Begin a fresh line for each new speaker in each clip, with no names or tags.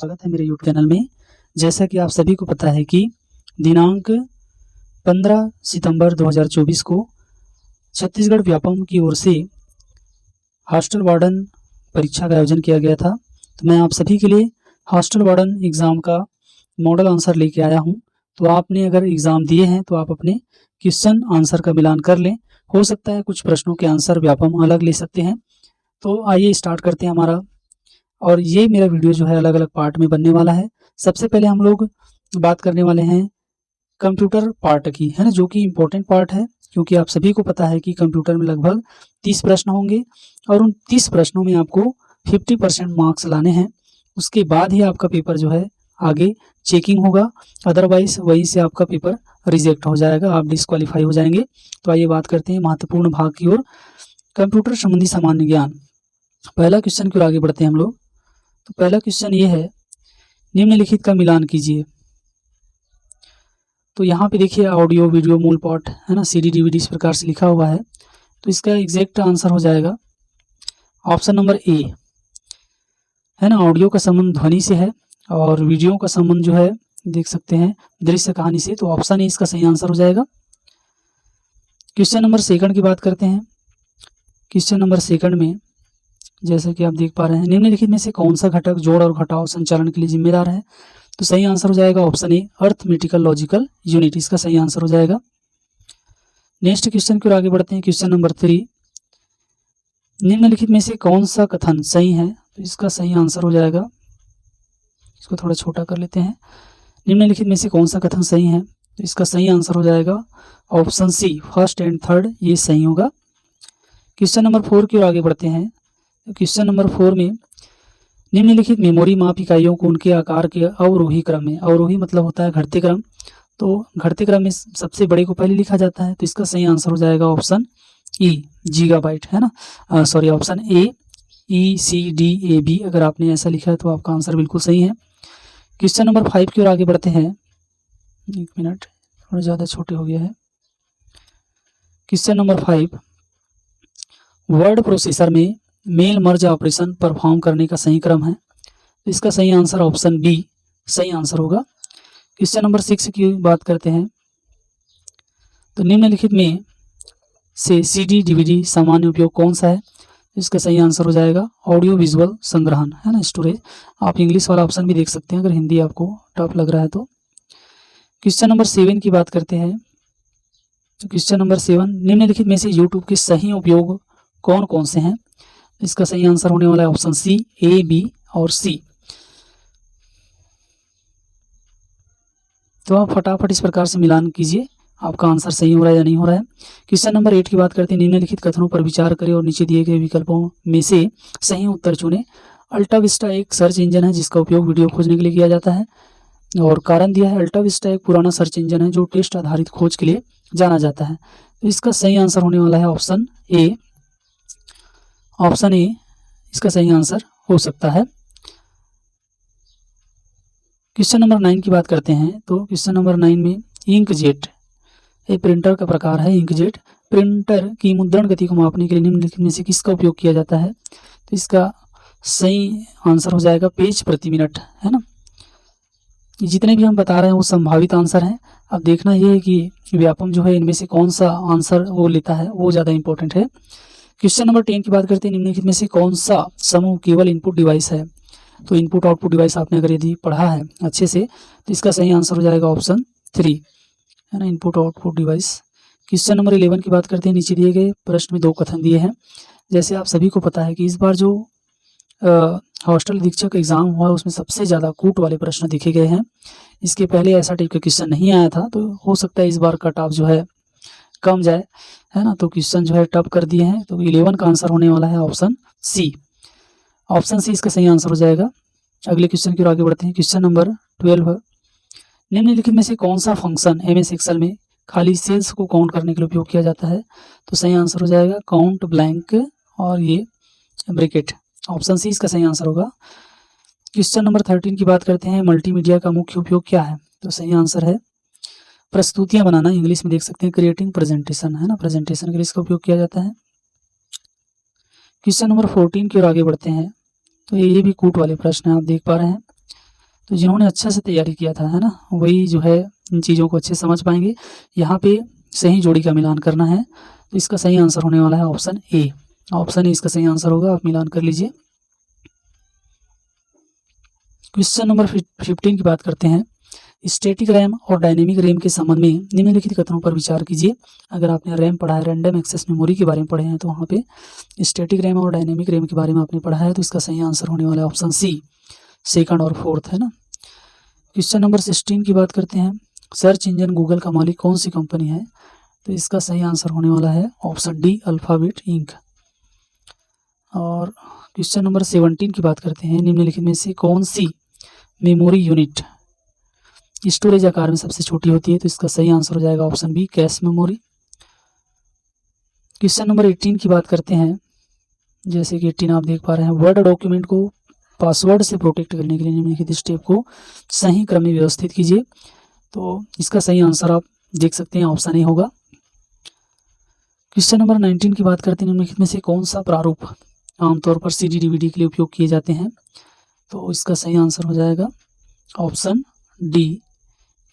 स्वागत है मेरे YouTube चैनल में। जैसा कि आप सभी को पता है कि दिनांक 15 सितंबर 2024 को छत्तीसगढ़ व्यापम की ओर से हॉस्टल वार्डन परीक्षा का आयोजन किया गया था। तो मैं आप सभी के लिए हॉस्टल वार्डन एग्ज़ाम का मॉडल आंसर लेके आया हूं। तो आपने अगर एग्ज़ाम दिए हैं तो आप अपने क्वेश्चन आंसर का मिलान कर लें। हो सकता है कुछ प्रश्नों के आंसर व्यापम अलग ले सकते हैं। तो आइए स्टार्ट करते हैं हमारा। और ये मेरा वीडियो जो है अलग अलग पार्ट में बनने वाला है। सबसे पहले हम लोग बात करने वाले हैं कंप्यूटर पार्ट की, है ना, जो कि इम्पोर्टेंट पार्ट है, क्योंकि आप सभी को पता है कि कंप्यूटर में लगभग 30 प्रश्न होंगे और उन 30 प्रश्नों में आपको 50% मार्क्स लाने हैं। उसके बाद ही आपका पेपर जो है आगे चेकिंग होगा, अदरवाइज वहीं से आपका पेपर रिजेक्ट हो जाएगा, आप डिस्क्वालीफाई हो जाएंगे। तो आइए बात करते हैं महत्वपूर्ण भाग की ओर, कंप्यूटर संबंधी सामान्य ज्ञान। पहला क्वेश्चन की ओर आगे बढ़ते हैं हम लोग। तो पहला क्वेश्चन ये है, निम्नलिखित का मिलान कीजिए। तो यहाँ पे देखिए ऑडियो वीडियो मूल पाठ, है ना, CD DVD इस प्रकार से लिखा हुआ है। तो इसका एग्जैक्ट आंसर हो जाएगा ऑप्शन नंबर ए, है ना। ऑडियो का संबंध ध्वनि से है और वीडियो का संबंध जो है देख सकते हैं दृश्य कहानी से। तो ऑप्शन ए इसका सही आंसर हो जाएगा। क्वेश्चन नंबर सेकंड की बात करते हैं। क्वेश्चन नंबर सेकंड में जैसे कि आप देख पा रहे हैं, निम्नलिखित में से कौन सा घटक जोड़ और घटाव संचालन के लिए जिम्मेदार है। तो सही आंसर हो जाएगा option A, arithmetical logical unit, इसका सही आंसर हो जाएगा। नेक्स्ट क्वेश्चन की ओर आगे बढ़ते हैं। क्वेश्चन नंबर 3, निम्नलिखित में से कौन सा कथन सही है। तो इसका सही आंसर हो जाएगा, इसको थोड़ा छोटा कर लेते हैं। निम्नलिखित में से कौन सा कथन सही है। तो इसका सही आंसर हो जाएगा option C, first and third, ये सही होगा। क्वेश्चन नंबर 4 की ओर आगे बढ़ते हैं। क्वेश्चन नंबर 4 में निम्नलिखित मेमोरी माप इकाइयों को उनके आकार के अवरोही क्रम में, अवरोही मतलब होता है घटते क्रम, तो घटते क्रम में सबसे बड़े को पहले लिखा जाता है। तो इसका सही आंसर हो जाएगा ऑप्शन ई, गीगाबाइट, है ना, सॉरी ऑप्शन ए, ECDAB। अगर आपने ऐसा लिखा है तो आपका आंसर बिल्कुल सही है। क्वेश्चन नंबर 5 की ओर आगे बढ़ते हैं। एक मिनट, थोड़ा ज़्यादा छोटे हो गया है। क्वेश्चन नंबर 5, वर्ड प्रोसेसर में मेल मर्ज ऑपरेशन परफॉर्म करने का सही क्रम है। तो इसका सही आंसर ऑप्शन बी सही आंसर होगा। क्वेश्चन नंबर 6 की बात करते हैं। तो निम्नलिखित में से CD DVD सामान्य उपयोग कौन सा है। इसका सही आंसर हो जाएगा ऑडियो विजुअल संग्रहण, है ना, स्टोरेज। आप इंग्लिश वाला ऑप्शन भी देख सकते हैं अगर हिंदी आपको टफ लग रहा है तो। क्वेश्चन नंबर 7 की बात करते हैं। तो क्वेश्चन नंबर 7, निम्नलिखित में से यूट्यूब के सही उपयोग कौन कौन से हैं। इसका सही आंसर होने वाला है ऑप्शन सी, A, B और C। तो आप फटाफट इस प्रकार से मिलान कीजिए, आपका आंसर सही हो रहा है या नहीं हो रहा है। क्वेश्चन नंबर 8 की बात करते हैं। निम्नलिखित कथनों पर विचार करें और नीचे दिए गए विकल्पों में से सही उत्तर चुनें। अल्टा विस्टा एक सर्च इंजन है जिसका उपयोग वीडियो खोजने के लिए किया जाता है, और कारण दिया है अल्टा विस्टा एक पुराना सर्च इंजन है जो टेस्ट आधारित खोज के लिए जाना जाता है। तो इसका सही आंसर होने वाला है ऑप्शन ए, ऑप्शन ए इसका सही आंसर हो सकता है। क्वेश्चन नंबर 9 की बात करते हैं। तो क्वेश्चन नंबर 9 में इंकजेट, ये प्रिंटर का प्रकार है इंकजेट, प्रिंटर की मुद्रण गति को मापने के लिए निम्नलिखित में से किसका उपयोग किया जाता है। तो इसका सही आंसर हो जाएगा पेज प्रति मिनट, है ना। जितने भी हम बता रहे हैं वो संभावित आंसर हैं। अब देखना ये है कि व्यापम जो है इनमें से कौन सा आंसर वो लेता है, वो ज़्यादा इंपॉर्टेंट है। क्वेश्चन नंबर 10 की बात करते हैं। निम्नलिखित में से कौन सा समूह केवल इनपुट डिवाइस है। तो इनपुट आउटपुट डिवाइस आपने अगर यदि पढ़ा है अच्छे से तो इसका सही आंसर हो जाएगा ऑप्शन 3, है ना, input output device. Question number 11 की बात करते हैं। नीचे दिए गए प्रश्न में 2 कथन दिए हैं। जैसे आप सभी को पता है कि इस बार जो हॉस्टल अधीक्षक एग्जाम हुआ उसमें सबसे ज़्यादा कूट वाले प्रश्न दिखे गए हैं। इसके पहले ऐसा टाइप का क्वेश्चन नहीं आया था, तो हो सकता है इस बार कट ऑफ जो है कम जाए, है ना। तो क्वेश्चन जो है टफ कर दिए हैं। तो 11 का आंसर होने वाला है ऑप्शन सी, ऑप्शन सी इसका सही आंसर हो जाएगा। अगले क्वेश्चन की ओर आगे बढ़ते हैं। क्वेश्चन नंबर 12, निम्नलिखित में से कौन सा फंक्शन MS एक्सेल में खाली सेल्स को काउंट करने के लिए उपयोग किया जाता है। तो सही आंसर हो जाएगा काउंट ब्लैंक और ये ब्रैकेट, ऑप्शन सी इसका सही आंसर होगा। क्वेश्चन नंबर 13 की बात करते हैं। मल्टीमीडिया का मुख्य उपयोग क्या है। तो सही आंसर है प्रस्तुतियां बनाना, इंग्लिश में देख सकते हैं क्रिएटिंग प्रेजेंटेशन, है ना, प्रेजेंटेशन के लिए इसका उपयोग किया जाता है। क्वेश्चन नंबर 14 की ओर आगे बढ़ते हैं। तो ये भी कूट वाले प्रश्न हैं, आप देख पा रहे हैं। तो जिन्होंने अच्छे से तैयारी किया था, है ना, वही जो है इन चीज़ों को अच्छे से समझ पाएंगे। यहाँ पे सही जोड़ी का मिलान करना है, तो इसका सही आंसर होने वाला है ऑप्शन ए। ऑप्शन ए इसका सही आंसर होगा, आप मिलान कर लीजिए। क्वेश्चन नंबर 15 की बात करते हैं। स्टैटिक रैम और डायनेमिक रैम के संबंध में निम्नलिखित कथनों पर विचार कीजिए। अगर आपने रैम पढ़ा है, रैंडम एक्सेस मेमोरी के बारे में पढ़े हैं, तो वहाँ पे स्टैटिक रैम और डायनेमिक रैम के बारे में आपने पढ़ा है, तो इसका सही आंसर होने वाला है ऑप्शन सी, सेकंड और फोर्थ, है ना। क्वेश्चन नंबर 16 की बात करते हैं। सर्च इंजन गूगल का मालिक कौन सी कंपनी है? तो इसका सही आंसर होने वाला है ऑप्शन डी, अल्फाबेट इंक। और क्वेश्चन नंबर 17 की बात करते हैं। निम्नलिखित में से कौन सी मेमोरी यूनिट स्टोरेज आकार में सबसे छोटी होती है? तो इसका सही आंसर हो जाएगा option B, cache memory. Question number 18 की बात करते हैं। जैसे कि 18 आप देख पा रहे हैं, वर्ड डॉक्यूमेंट को पासवर्ड से प्रोटेक्ट करने के लिए निम्नलिखित स्टेप को सही क्रम में व्यवस्थित कीजिए। तो इसका सही आंसर आप देख सकते हैं, ऑप्शन ए होगा। क्वेश्चन नंबर 19 की बात करते हैं। निम्नलिखित में से कौन सा प्रारूप आमतौर पर CD DVD के लिए उपयोग किए जाते हैं? तो इसका सही आंसर हो जाएगा ऑप्शन डी,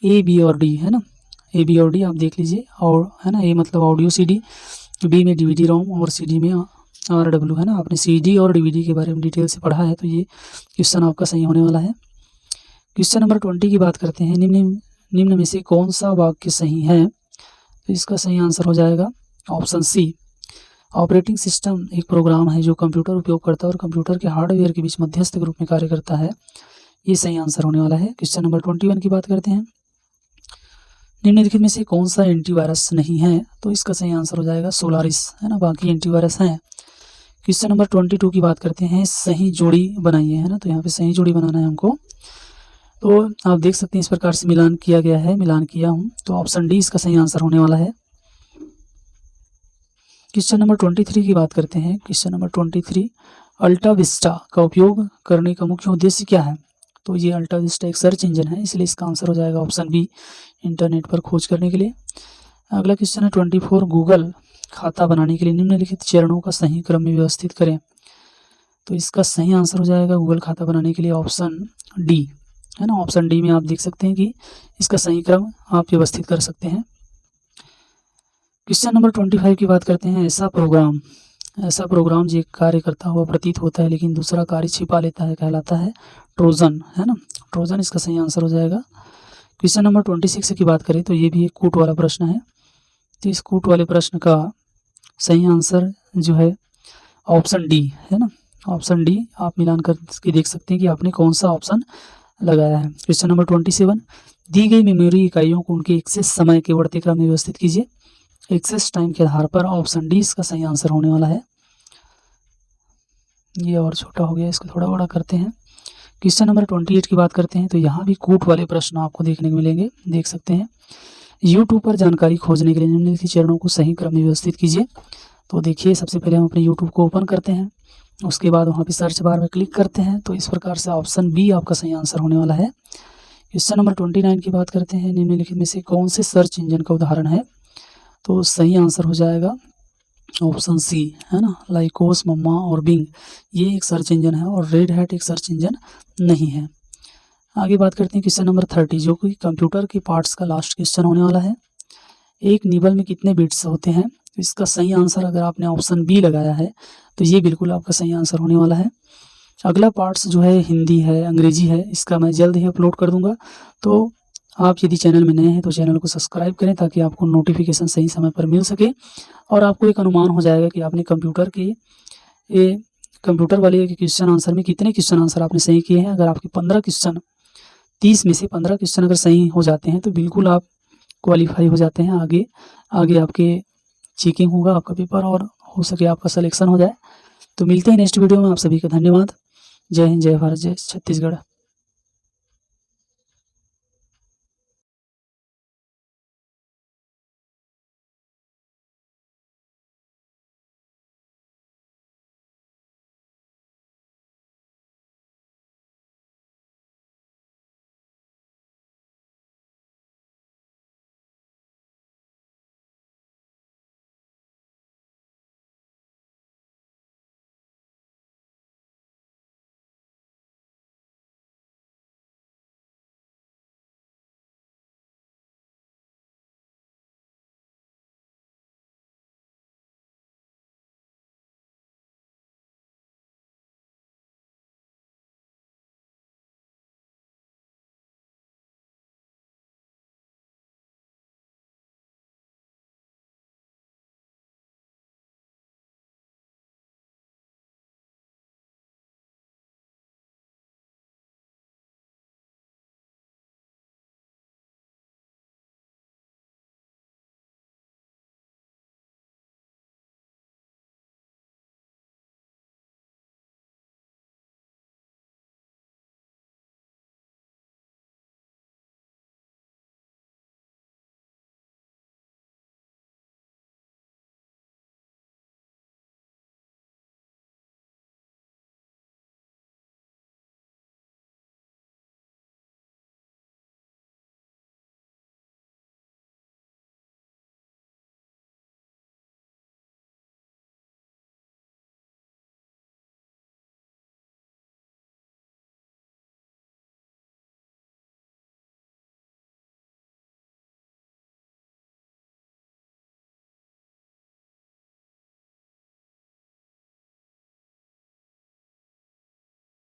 ए, बी और डी, है ना। ए, बी और डी आप देख लीजिए, और है ना, ए मतलब ऑडियो CD, बी में DVD रोम और CD में RW, है ना। आपने CD और DVD के बारे में डिटेल से पढ़ा है, तो ये क्वेश्चन आपका सही होने वाला है। क्वेश्चन नंबर 20 की बात करते हैं। निम्न में से कौन सा वाक्य सही है? तो इसका सही आंसर हो जाएगा ऑप्शन सी, ऑपरेटिंग सिस्टम एक प्रोग्राम है जो कंप्यूटर उपयोगकर्ता और कंप्यूटर के हार्डवेयर के बीच मध्यस्थ के रूप में कार्य करता है। ये सही आंसर होने वाला है। क्वेश्चन नंबर 21 की बात करते हैं। निम्नलिखित में से कौन सा एंटीवायरस नहीं है? तो इसका सही आंसर हो जाएगा सोलारिस, है ना। बाकी एंटीवायरस हैं। क्वेश्चन नंबर 22 की बात करते हैं। सही जोड़ी बनाइए, है ना। तो यहाँ पे सही जोड़ी बनाना है हमको। तो आप देख सकते हैं इस प्रकार से मिलान किया गया है, मिलान किया हूँ, तो ऑप्शन डी इसका सही आंसर होने वाला है। क्वेश्चन नंबर 23 की बात करते हैं। क्वेश्चन नंबर 23, अल्टा विस्टा का उपयोग करने का मुख्य उद्देश्य क्या है? तो ये अल्टा विस्टा एक सर्च इंजन है, इसलिए इसका आंसर हो जाएगा ऑप्शन बी, इंटरनेट पर खोज करने के लिए। अगला क्वेश्चन है 24, गूगल खाता बनाने के लिए निम्नलिखित चरणों का सही क्रम में व्यवस्थित करें। तो इसका सही आंसर हो जाएगा गूगल खाता बनाने के लिए ऑप्शन डी, है ना। ऑप्शन डी में आप देख सकते हैं कि इसका सही क्रम आप व्यवस्थित कर सकते हैं। क्वेश्चन नंबर 25 की बात करते हैं। ऐसा प्रोग्राम जो कार्य करता हुआ प्रतीत होता है लेकिन दूसरा कार्य छिपा लेता है, कहलाता है ट्रोजन, है ना। ट्रोजन इसका सही आंसर हो जाएगा। क्वेश्चन नंबर 26 की बात करें तो ये भी एक कूट वाला प्रश्न है। तो इस कूट वाले प्रश्न का सही आंसर जो है ऑप्शन डी, है ना। ऑप्शन डी आप मिलान करके देख सकते हैं कि आपने कौन सा ऑप्शन लगाया है। क्वेश्चन नंबर 27, दी गई मेमोरी इकाइयों को उनके एक्सेस समय के बढ़ते क्रम में व्यवस्थित कीजिए। एक्सेस टाइम के आधार पर ऑप्शन डी इसका सही आंसर होने वाला है। ये और छोटा हो गया, इसको थोड़ा बड़ा करते हैं। क्वेश्चन नंबर 28 की बात करते हैं। तो यहाँ भी कूट वाले प्रश्न आपको देखने को मिलेंगे, देख सकते हैं। यूट्यूब पर जानकारी खोजने के लिए निम्नलिखित चरणों को सही क्रम में व्यवस्थित कीजिए। तो देखिए, सबसे पहले हम अपने यूट्यूब को ओपन करते हैं, उसके बाद वहाँ पे सर्च बार में क्लिक करते हैं। तो इस प्रकार से ऑप्शन बी आपका सही आंसर होने वाला है। क्वेश्चन नंबर 29 की बात करते हैं। निम्नलिखित में से कौन से सर्च इंजन का उदाहरण है? तो सही आंसर हो जाएगा ऑप्शन सी, है ना। लाइकोस, मम्मा और बिंग ये एक सर्च इंजन है और रेड हैट एक सर्च इंजन नहीं है। आगे बात करते हैं क्वेश्चन नंबर 30, जो कि कंप्यूटर के पार्ट्स का लास्ट क्वेश्चन होने वाला है। एक निबल में कितने बिट्स होते हैं? तो इसका सही आंसर अगर आपने ऑप्शन बी लगाया है तो ये बिल्कुल आपका सही आंसर होने वाला है। अगला पार्ट्स जो है हिंदी है, अंग्रेजी है, इसका मैं जल्द ही अपलोड कर दूंगा। तो आप यदि चैनल में नए हैं तो चैनल को सब्सक्राइब करें ताकि आपको नोटिफिकेशन सही समय पर मिल सके और आपको एक अनुमान हो जाएगा कि आपने कंप्यूटर वाले क्वेश्चन आंसर में कितने क्वेश्चन आंसर आपने सही किए हैं। अगर आपके 15 क्वेश्चन 30 में से 15 क्वेश्चन अगर सही हो जाते हैं तो बिल्कुल आप क्वालिफाई हो जाते हैं। आगे आपके चेकिंग होगा आपका पेपर और हो सके आपका सिलेक्शन हो जाए। तो मिलते हैं नेक्स्ट वीडियो में। आप सभी का धन्यवाद। जय हिंद, जय भारत, जय छत्तीसगढ़।